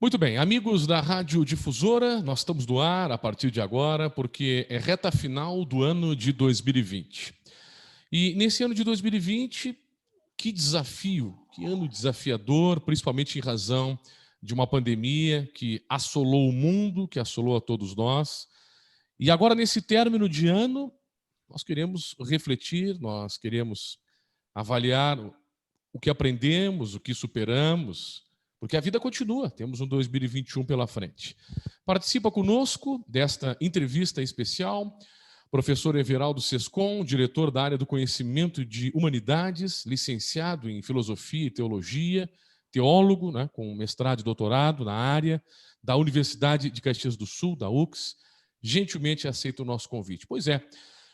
Muito bem, amigos da Rádio Difusora, nós estamos no ar a partir de agora, porque é reta final do ano de 2020. E nesse ano de 2020, que desafio, que ano desafiador, principalmente em razão de uma pandemia que assolou o mundo, que assolou a todos nós. E agora, nesse término de ano, nós queremos refletir, nós queremos avaliar o que aprendemos, o que superamos, porque a vida continua, temos um 2021 pela frente. Participa conosco desta entrevista especial professor Everaldo Sescon, diretor da área do conhecimento de humanidades, licenciado em filosofia e teologia, teólogo, né, com mestrado e doutorado na área, da Universidade de Caxias do Sul, da UX, gentilmente aceita o nosso convite. Pois é,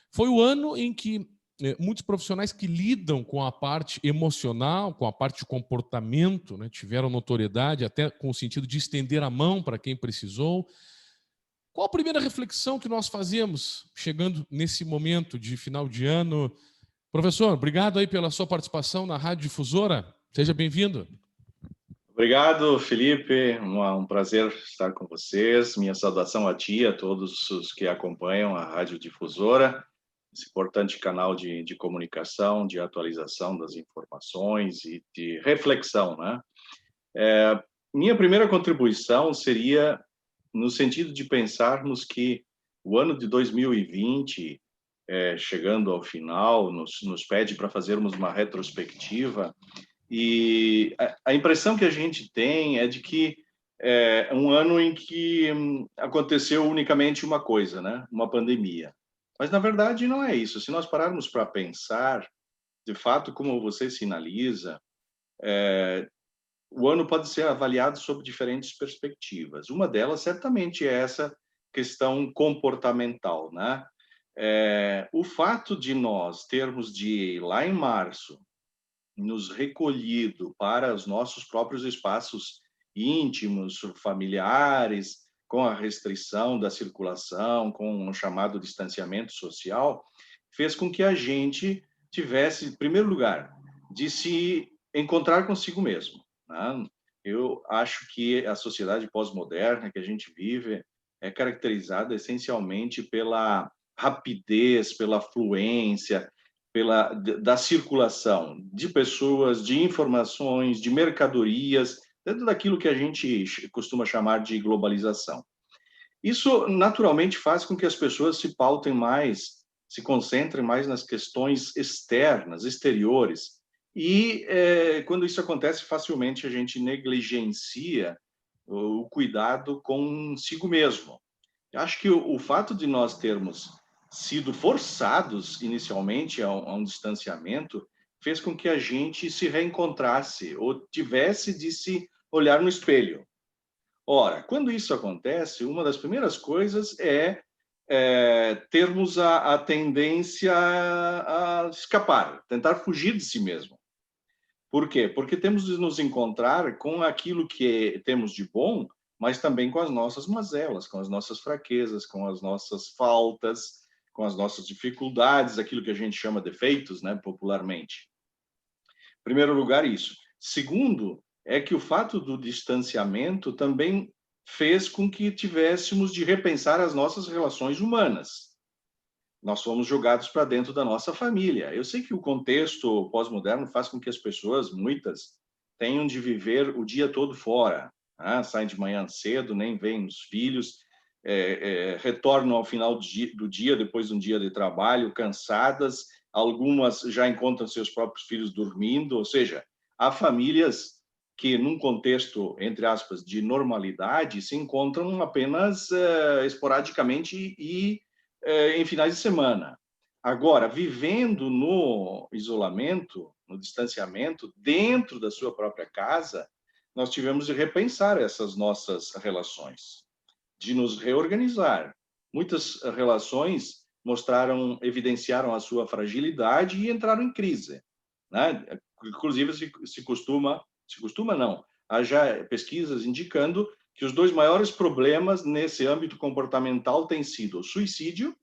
foi o ano em que muitos profissionais que lidam com a parte emocional, com a parte de comportamento, né, tiveram notoriedade, até com o sentido de estender a mão para quem precisou. Qual a primeira reflexão que nós fazemos chegando nesse momento de final de ano? Professor, obrigado aí pela sua participação na Rádio Difusora. Seja bem-vindo. Obrigado, Felipe. Um prazer estar com vocês. Minha saudação a ti, a todos os que acompanham a Rádio Difusora, esse importante canal de comunicação, de atualização das informações e de reflexão, né? Minha primeira contribuição seria no sentido de pensarmos que o ano de 2020, chegando ao final, nos pede para fazermos uma retrospectiva. E a impressão que a gente tem é de que é um ano em que aconteceu unicamente uma coisa, né? Uma pandemia. Mas, na verdade, não é isso. Se nós pararmos para pensar, de fato, como você sinaliza, o ano pode ser avaliado sob diferentes perspectivas. Uma delas, certamente, é essa questão comportamental, né? O fato de nós termos lá em março, nos recolhido para os nossos próprios espaços íntimos, familiares, com a restrição da circulação, com o chamado distanciamento social, fez com que a gente tivesse, em primeiro lugar, de se encontrar consigo mesmo, né? Eu acho que a sociedade pós-moderna que a gente vive é caracterizada essencialmente pela rapidez, pela fluência, da circulação de pessoas, de informações, de mercadorias, dentro daquilo que a gente costuma chamar de globalização. Isso naturalmente faz com que as pessoas se pautem mais, se concentrem mais nas questões externas, exteriores. E quando isso acontece, facilmente a gente negligencia o cuidado consigo mesmo. Eu acho que o fato de nós termos sido forçados inicialmente a um distanciamento fez com que a gente se reencontrasse ou tivesse de se olhar no espelho. Ora, quando isso acontece, uma das primeiras coisas é termos a tendência a escapar, tentar fugir de si mesmo. Por quê? Porque temos de nos encontrar com aquilo que temos de bom, mas também com as nossas mazelas, com as nossas fraquezas, com as nossas faltas, com as nossas dificuldades, aquilo que a gente chama defeitos, né, popularmente. Em primeiro lugar, isso. Segundo, é que o fato do distanciamento também fez com que tivéssemos de repensar as nossas relações humanas. Nós fomos jogados para dentro da nossa família. Eu sei que o contexto pós-moderno faz com que as pessoas, muitas, tenham de viver o dia todo fora. Né? Saem de manhã cedo, nem veem os filhos, retornam ao final do dia, depois de um dia de trabalho, cansadas. Algumas já encontram seus próprios filhos dormindo. Ou seja, há famílias que, num contexto, entre aspas, de normalidade, se encontram apenas esporadicamente e em finais de semana. Agora, vivendo no isolamento, no distanciamento, dentro da sua própria casa, nós tivemos de repensar essas nossas relações, de nos reorganizar. Muitas relações evidenciaram a sua fragilidade e entraram em crise, né? Inclusive, não, há já pesquisas indicando que os dois maiores problemas nesse âmbito comportamental têm sido o suicídio,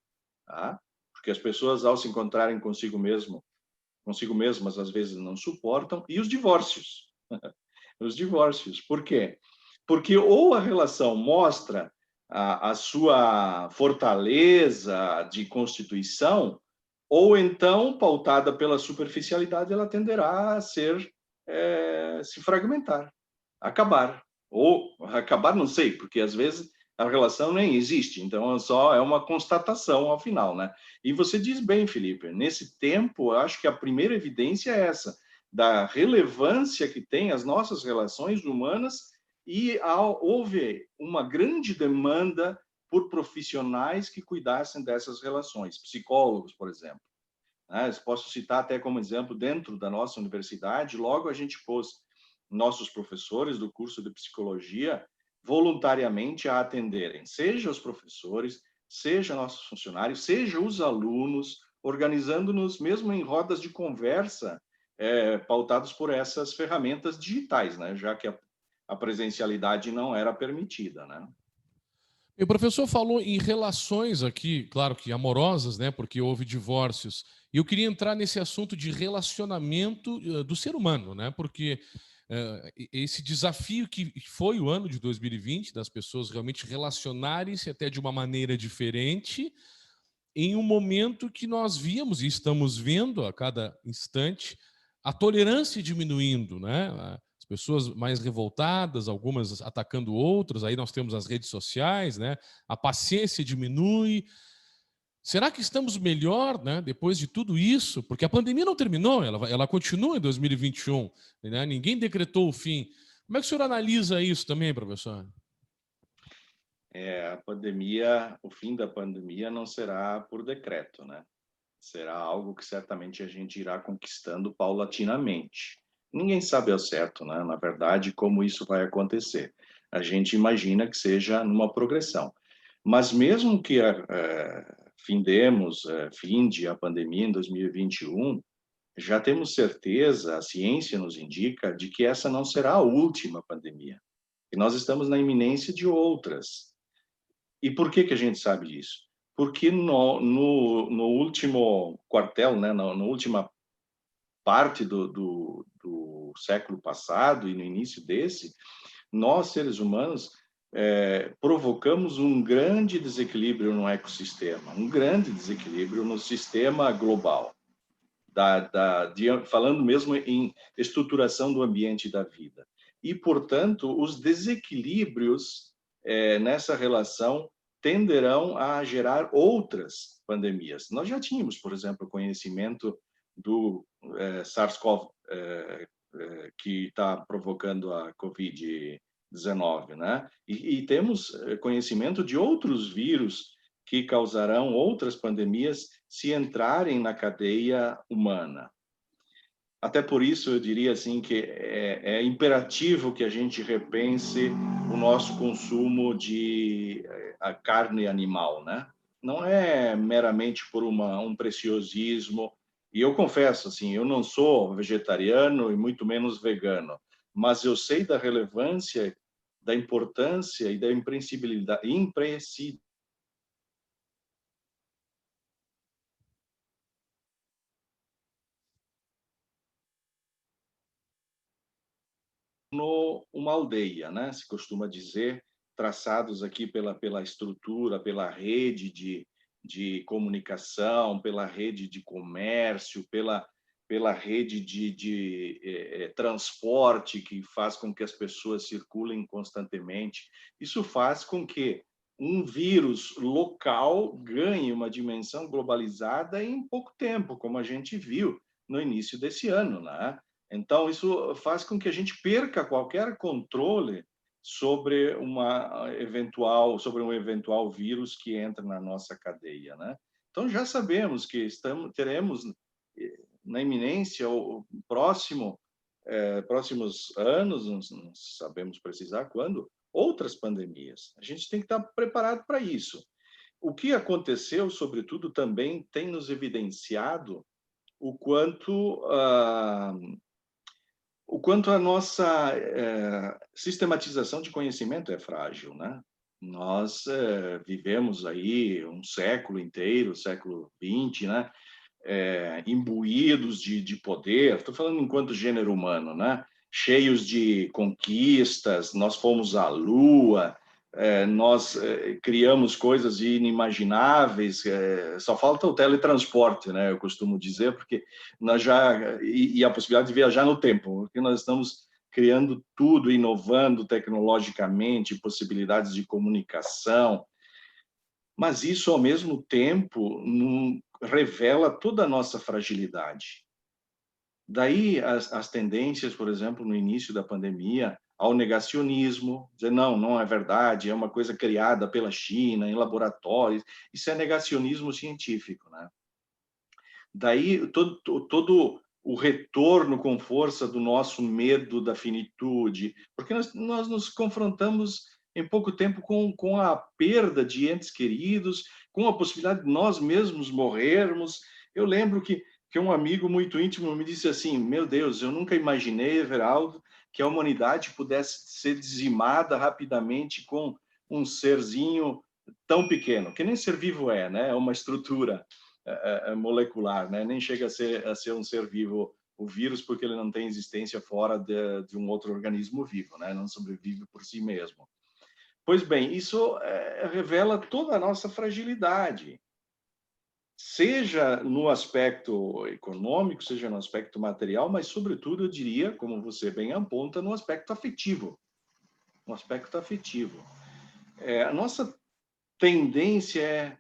tá? Porque as pessoas, ao se encontrarem consigo mesmas, às vezes não suportam, e os divórcios. Os divórcios. Por quê? Porque ou a relação mostra a sua fortaleza de constituição, ou então, pautada pela superficialidade, ela tenderá a se fragmentar, acabar. Ou acabar, não sei, porque às vezes a relação nem existe, então só é uma constatação ao final, né? E você diz bem, Felipe, nesse tempo, eu acho que a primeira evidência é essa, da relevância que tem as nossas relações humanas e houve uma grande demanda por profissionais que cuidassem dessas relações, psicólogos, por exemplo. Posso citar até como exemplo, dentro da nossa universidade, logo a gente pôs nossos professores do curso de psicologia voluntariamente a atenderem, seja os professores, seja nossos funcionários, seja os alunos, organizando-nos mesmo em rodas de conversa, pautados por essas ferramentas digitais, né? Já que a presencialidade não era permitida, né? E o professor falou em relações aqui, claro que amorosas, né? Porque houve divórcios. E eu queria entrar nesse assunto de relacionamento do ser humano, né? Porque esse desafio que foi o ano de 2020, das pessoas realmente relacionarem-se até de uma maneira diferente, em um momento que nós víamos e estamos vendo a cada instante a tolerância diminuindo, né? As pessoas mais revoltadas, algumas atacando outras, aí nós temos as redes sociais, né? A paciência diminui. Será que estamos melhor, né, depois de tudo isso? Porque a pandemia não terminou, ela continua em 2021, né? Ninguém decretou o fim. Como é que o senhor analisa isso também, professor? A pandemia, o fim da pandemia não será por decreto, né? Será algo que certamente a gente irá conquistando paulatinamente. Ninguém sabe ao certo, né? Na verdade, como isso vai acontecer. A gente imagina que seja numa progressão. Mas mesmo que finde a pandemia em 2021, já temos certeza, a ciência nos indica, de que essa não será a última pandemia. E nós estamos na iminência de outras. E por que a gente sabe disso? Porque no último quartel, né, na última parte do século passado e no início desse, nós, seres humanos, provocamos um grande desequilíbrio no ecossistema, um grande desequilíbrio no sistema global, falando mesmo em estruturação do ambiente da vida. E, portanto, os desequilíbrios nessa relação tenderão a gerar outras pandemias. Nós já tínhamos, por exemplo, conhecimento do SARS-CoV, que está provocando a Covid-19, né? E temos conhecimento de outros vírus que causarão outras pandemias se entrarem na cadeia humana. Até por isso, eu diria assim que é imperativo que a gente repense o nosso consumo de a carne animal, né? Não é meramente por um preciosismo. E eu confesso, assim, eu não sou vegetariano e muito menos vegano, mas eu sei da relevância, da importância e da imprescindibilidade uma aldeia, né? Se costuma dizer, traçados aqui pela estrutura, pela rede de comunicação, pela rede de comércio, pela rede de transporte que faz com que as pessoas circulem constantemente. Isso faz com que um vírus local ganhe uma dimensão globalizada em pouco tempo, como a gente viu no início desse ano, né? Então, isso faz com que a gente perca qualquer controle sobre sobre um eventual vírus que entra na nossa cadeia, né? Então, já sabemos que teremos na iminência, o próximos anos, não sabemos precisar quando, outras pandemias. A gente tem que estar preparado para isso. O que aconteceu, sobretudo, também tem nos evidenciado o quanto a nossa sistematização de conhecimento é frágil, né? Nós vivemos aí um século inteiro, século XX, né? Imbuídos de poder. Estou falando enquanto gênero humano, né? cheios de conquistas, nós fomos à Lua, nós criamos coisas inimagináveis, só falta o teletransporte, né? Eu costumo dizer, porque nós já e a possibilidade de viajar no tempo, porque nós estamos criando tudo, inovando tecnologicamente, possibilidades de comunicação, mas isso ao mesmo tempo revela toda a nossa fragilidade. Daí as tendências, por exemplo, no início da pandemia, ao negacionismo, dizer, não é verdade, é uma coisa criada pela China, em laboratórios, isso é negacionismo científico, né? Daí todo o retorno com força do nosso medo da finitude, porque nós nos confrontamos em pouco tempo com a perda de entes queridos, com a possibilidade de nós mesmos morrermos. Eu lembro que um amigo muito íntimo me disse assim, meu Deus, eu nunca imaginei, Everaldo, que a humanidade pudesse ser dizimada rapidamente com um serzinho tão pequeno, que nem ser vivo é, né? É uma estrutura molecular, né? Nem chega a ser um ser vivo o vírus, porque ele não tem existência fora de um outro organismo vivo, né? Não sobrevive por si mesmo. Pois bem, isso revela toda a nossa fragilidade, seja no aspecto econômico, seja no aspecto material, mas, sobretudo, eu diria, como você bem aponta, no aspecto afetivo. No aspecto afetivo. A nossa tendência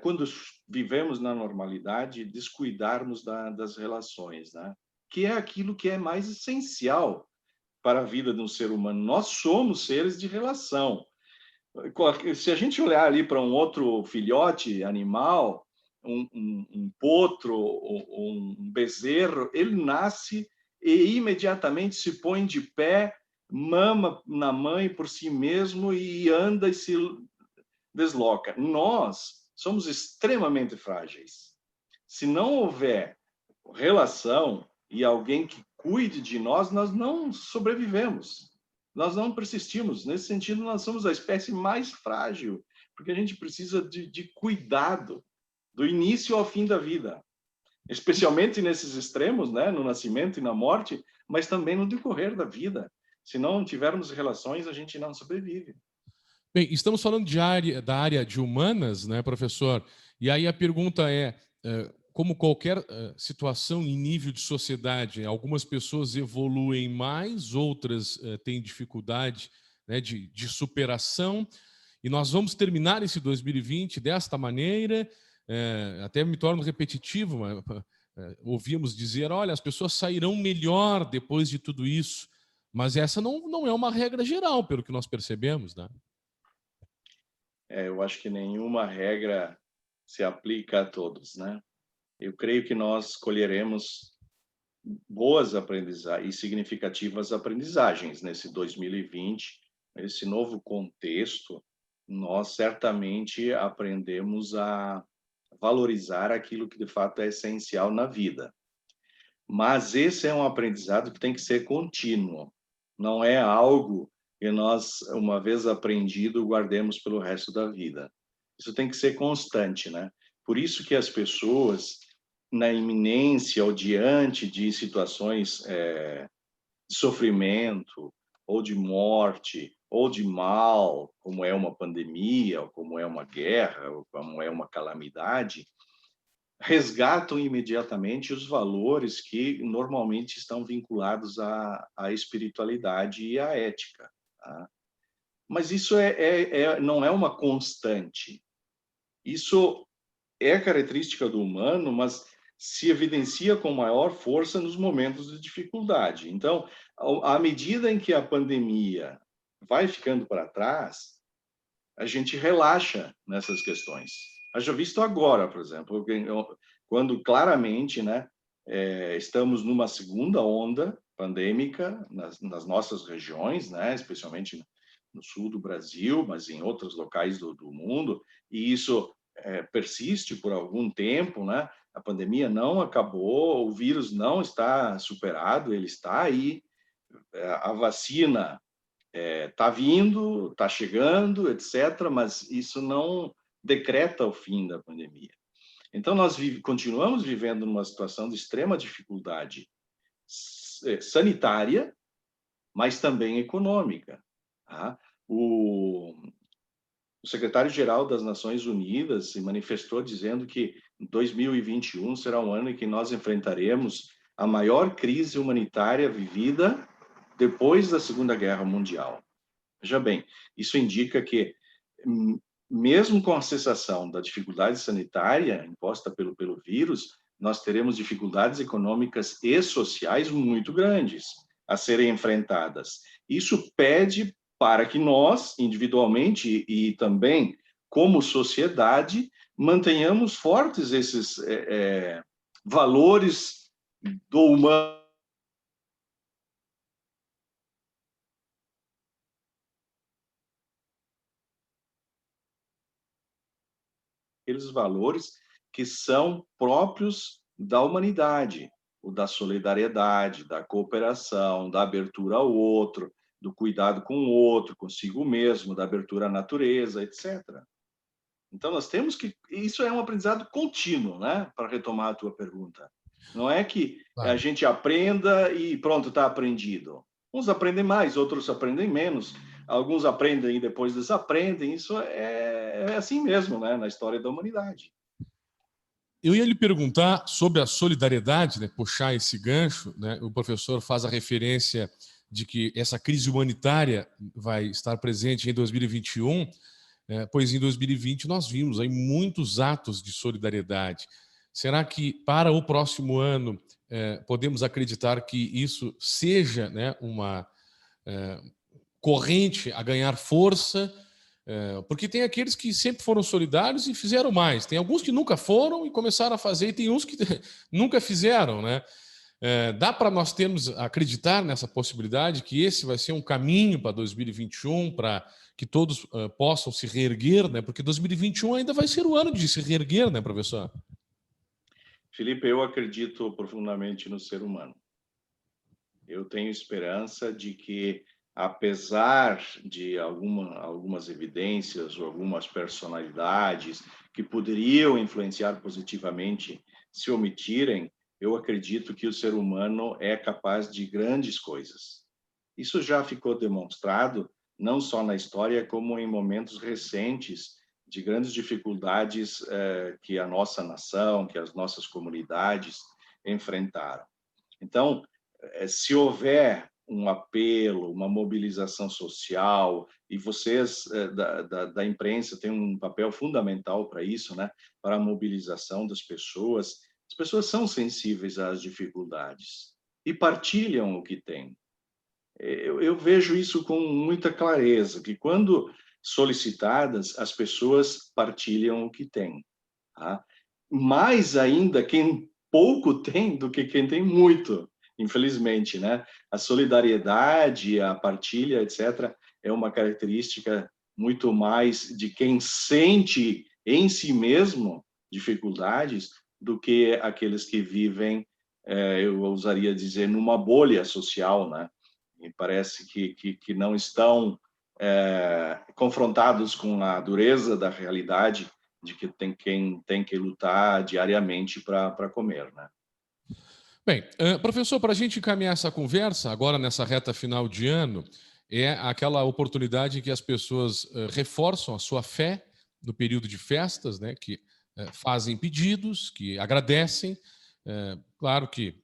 quando vivemos na normalidade, descuidarmos das relações, né? Que é aquilo que é mais essencial para a vida de um ser humano. Nós somos seres de relação. Se a gente olhar ali para um outro filhote animal, um potro, um bezerro, ele nasce e imediatamente se põe de pé, mama na mãe por si mesmo e anda e se desloca. Nós somos extremamente frágeis. Se não houver relação e alguém que cuide de nós, nós não sobrevivemos. Nós não persistimos. Nesse sentido, nós somos a espécie mais frágil, porque a gente precisa de cuidado do início ao fim da vida, especialmente nesses extremos, né, no nascimento e na morte, mas também no decorrer da vida. Se não tivermos relações, a gente não sobrevive. Bem, estamos falando da área de humanas, né, professor? E aí a pergunta como qualquer situação em nível de sociedade, algumas pessoas evoluem mais, outras têm dificuldade, né, de superação, e nós vamos terminar esse 2020 desta maneira, até me torno repetitivo, mas, ouvimos dizer, olha, as pessoas sairão melhor depois de tudo isso, mas essa não é uma regra geral, pelo que nós percebemos, né? Eu acho que nenhuma regra se aplica a todos, né? Eu creio que nós colheremos boas aprendizagens e significativas aprendizagens nesse 2020, nesse novo contexto. Nós certamente aprendemos a valorizar aquilo que de fato é essencial na vida. Mas esse é um aprendizado que tem que ser contínuo. Não é algo que nós, uma vez aprendido, guardemos pelo resto da vida. Isso tem que ser constante, né? Por isso que as pessoas, na iminência ou diante de situações de sofrimento, ou de morte, ou de mal, como é uma pandemia, ou como é uma guerra, ou como é uma calamidade, resgatam imediatamente os valores que normalmente estão vinculados à espiritualidade e à ética. Tá? Mas isso não é uma constante. Isso é característica do humano, mas se evidencia com maior força nos momentos de dificuldade. Então, à medida em que a pandemia vai ficando para trás, a gente relaxa nessas questões. Haja visto agora, por exemplo, quando claramente, né, estamos numa segunda onda pandêmica nas nossas regiões, né, especialmente no sul do Brasil, mas em outros locais do mundo, e isso persiste por algum tempo, né? A pandemia não acabou, o vírus não está superado, ele está aí, a vacina está vindo, está chegando, etc., mas isso não decreta o fim da pandemia. Então, nós continuamos vivendo numa situação de extrema dificuldade sanitária, mas também econômica. Tá? O secretário-geral das Nações Unidas se manifestou dizendo que 2021 será um ano em que nós enfrentaremos a maior crise humanitária vivida depois da Segunda Guerra Mundial. Veja bem, isso indica que, mesmo com a cessação da dificuldade sanitária imposta pelo vírus, nós teremos dificuldades econômicas e sociais muito grandes a serem enfrentadas. Isso pede para que nós, individualmente e também como sociedade, mantenhamos fortes esses valores do humano, aqueles valores que são próprios da humanidade, o da solidariedade, da cooperação, da abertura ao outro, do cuidado com o outro, consigo mesmo, da abertura à natureza, etc. Então, nós temos que... Isso é um aprendizado contínuo, né? Para retomar a tua pergunta. Não é que a gente aprenda e pronto, está aprendido. Uns aprendem mais, outros aprendem menos. Alguns aprendem e depois desaprendem. Isso é assim mesmo, né? Na história da humanidade. Eu ia lhe perguntar sobre a solidariedade, né? Puxar esse gancho, né? O professor faz a referência de que essa crise humanitária vai estar presente em 2021, pois em 2020 nós vimos aí muitos atos de solidariedade. Será que para o próximo ano podemos acreditar que isso seja, né, uma corrente a ganhar força? Porque tem aqueles que sempre foram solidários e fizeram mais. Tem alguns que nunca foram e começaram a fazer, e tem uns que nunca fizeram, né? Dá para nós termos, acreditar nessa possibilidade que esse vai ser um caminho para 2021, para que todos possam se reerguer, né? Porque 2021 ainda vai ser o ano de se reerguer, né, professor? Felipe, eu acredito profundamente no ser humano. Eu tenho esperança de que, apesar de algumas evidências ou algumas personalidades que poderiam influenciar positivamente se omitirem, eu acredito que o ser humano é capaz de grandes coisas. Isso já ficou demonstrado não só na história, como em momentos recentes de grandes dificuldades que a nossa nação, que as nossas comunidades enfrentaram. Então, se houver um apelo, uma mobilização social, e vocês da imprensa têm um papel fundamental para isso, né? Para a mobilização das pessoas. As pessoas são sensíveis às dificuldades e partilham o que têm. Eu vejo isso com muita clareza, que quando solicitadas, as pessoas partilham o que têm. Tá? Mais ainda quem pouco tem do que quem tem muito, infelizmente, né? A solidariedade, a partilha, etc., é uma característica muito mais de quem sente em si mesmo dificuldades do que aqueles que vivem, eu ousaria dizer, numa bolha social, né? E parece que não estão confrontados com a dureza da realidade de que quem tem que lutar diariamente para comer, né? Bem, professor, para a gente encaminhar essa conversa, agora nessa reta final de ano, é aquela oportunidade em que as pessoas reforçam a sua fé no período de festas, né, que fazem pedidos, que agradecem. Claro que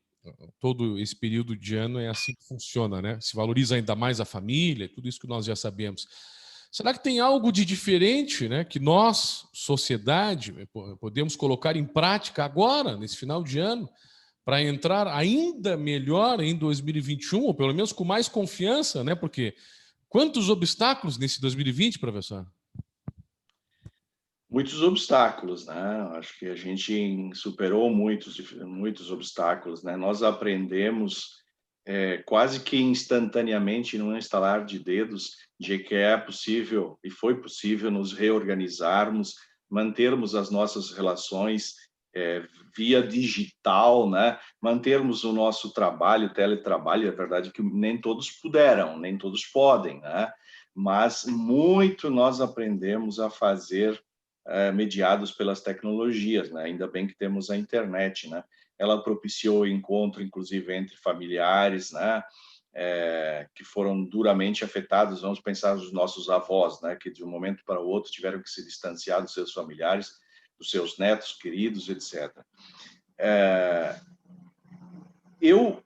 todo esse período de ano é assim que funciona, né? Se valoriza ainda mais a família, tudo isso que nós já sabemos. Será que tem algo de diferente, né, que nós, sociedade, podemos colocar em prática agora, nesse final de ano, para entrar ainda melhor em 2021, ou pelo menos com mais confiança, né? Porque quantos obstáculos nesse 2020, professor? Muitos obstáculos, né? Acho que a gente superou muitos obstáculos, né? Nós aprendemos quase que instantaneamente, num estalar de dedos, de que é possível e foi possível nos reorganizarmos, mantermos as nossas relações via digital, né? Mantermos o nosso trabalho, teletrabalho. É verdade que nem todos puderam, nem todos podem, né? Mas muito nós aprendemos a fazer mediados pelas tecnologias, né? Ainda bem que temos a internet, né? Ela propiciou o encontro, inclusive, entre familiares, né? que foram duramente afetados. Vamos pensar nos nossos avós, né, que de um momento para o outro tiveram que se distanciar dos seus familiares, dos seus netos queridos, etc. Eu,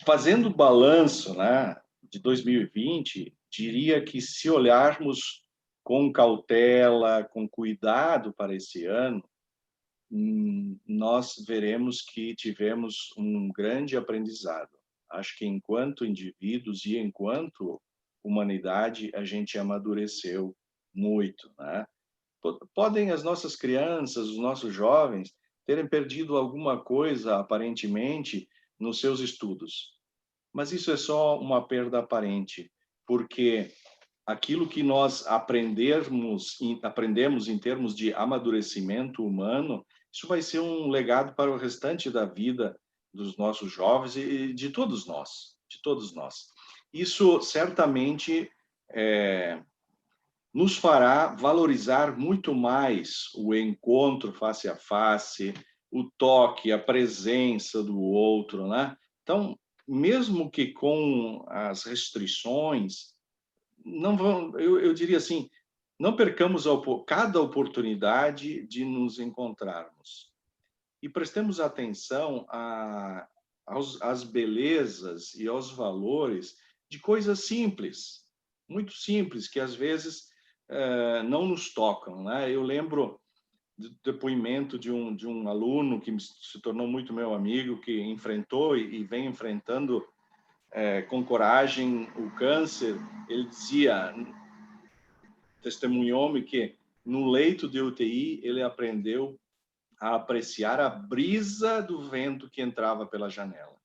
fazendo o balanço, né, de 2020, diria que se olharmos com cautela, com cuidado para esse ano, nós veremos que tivemos um grande aprendizado. Acho que enquanto indivíduos e enquanto humanidade, a gente amadureceu muito, né? Podem as nossas crianças, os nossos jovens, terem perdido alguma coisa, aparentemente, nos seus estudos. Mas isso é só uma perda aparente, porque aquilo que nós aprendemos em termos de amadurecimento humano, isso vai ser um legado para o restante da vida dos nossos jovens e de todos nós, de todos nós. Isso certamente nos fará valorizar muito mais o encontro face a face, o toque, a presença do outro, né? Então, mesmo que com as restrições, não vão, eu diria assim, não percamos cada oportunidade de nos encontrarmos e prestemos atenção às belezas e aos valores de coisas simples, muito simples, que às vezes não nos tocam, né? Eu lembro do depoimento de um aluno que se tornou muito meu amigo, que enfrentou e vem enfrentando com coragem o câncer. Ele dizia, testemunhou-me que no leito de UTI ele aprendeu a apreciar a brisa do vento que entrava pela janela.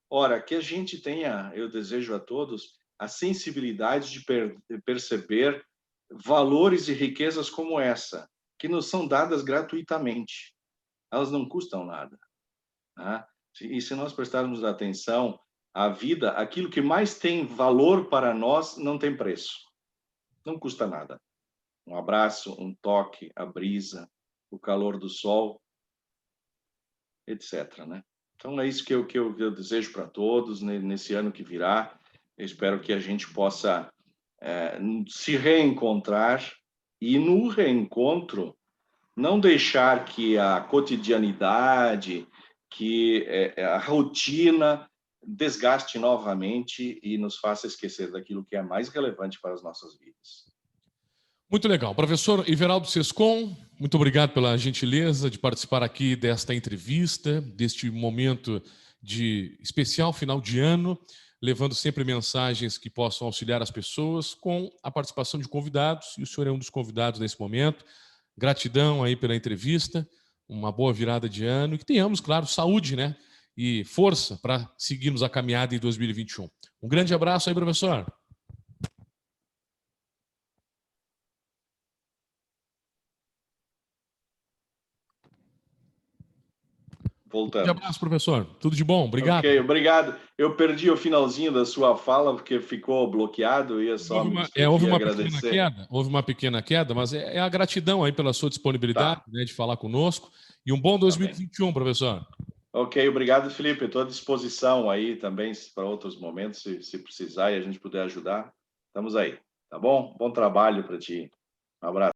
Ora, que a gente tenha, eu desejo a todos, a sensibilidade de perceber valores e riquezas como essa, que nos são dadas gratuitamente. Elas não custam nada, né? E se nós prestarmos atenção à vida, aquilo que mais tem valor para nós não tem preço. Não custa nada. Um abraço, um toque, a brisa, o calor do sol, etc., né? Então, é isso que eu desejo para todos nesse ano que virá. Eu espero que a gente possa se reencontrar e, no reencontro, não deixar que a cotidianidade, que a rotina desgaste novamente e nos faça esquecer daquilo que é mais relevante para as nossas vidas. Muito legal. Professor Iveraldo Sescon, muito obrigado pela gentileza de participar aqui desta entrevista, deste momento de especial final de ano, levando sempre mensagens que possam auxiliar as pessoas com a participação de convidados, e o senhor é um dos convidados nesse momento. Gratidão aí pela entrevista, uma boa virada de ano e que tenhamos, claro, saúde, né? E força para seguirmos a caminhada em 2021. Um grande abraço aí, professor. Voltamos. Um abraço, professor. Tudo de bom. Obrigado. Ok, obrigado. Eu perdi o finalzinho da sua fala porque ficou bloqueado. Eu ia só me despedir e agradecer. Houve uma pequena queda, mas é a gratidão aí pela sua disponibilidade, Tá. né, de falar conosco. E um bom 2021, professor. Ok, obrigado, Felipe. Estou à disposição aí também para outros momentos, se precisar e a gente puder ajudar. Estamos aí, tá bom? Bom trabalho para ti. Um abraço.